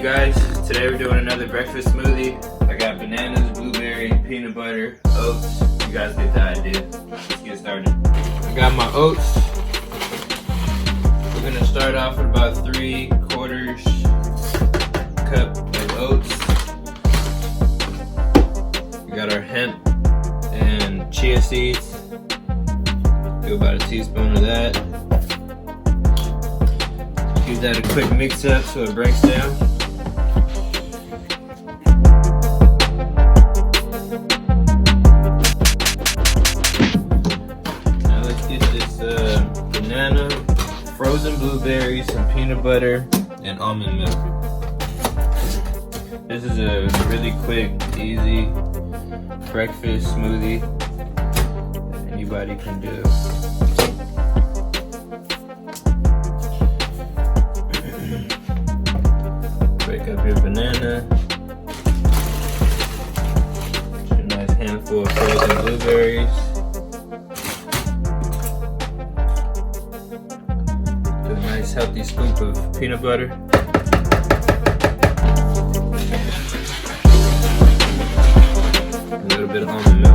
guys? Today we're doing another breakfast smoothie. I got bananas, blueberry, peanut butter, oats. You guys get the idea. Let's get started. I got my oats. We're gonna start off with about 3/4 cup of oats. We got our hemp and chia seeds. Do about a teaspoon of that. Give that a quick mix up so it breaks down. Now let's get this banana, frozen blueberries, some peanut butter, and almond milk. This is a really quick, easy breakfast smoothie that anybody can do. Break up your banana. Get a nice handful of frozen blueberries. Do a nice healthy scoop of peanut butter. A little bit of almond milk.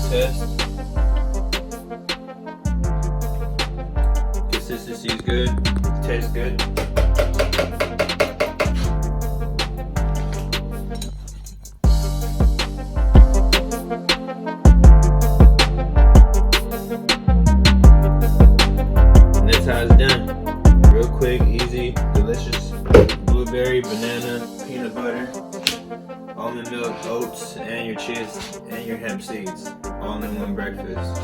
Test. Consistency is good. Tastes good. And that's how it's done. Real quick, easy, delicious. Blueberry, banana, peanut butter, almond milk, oats, and your chia and your hemp seeds, all in one breakfast.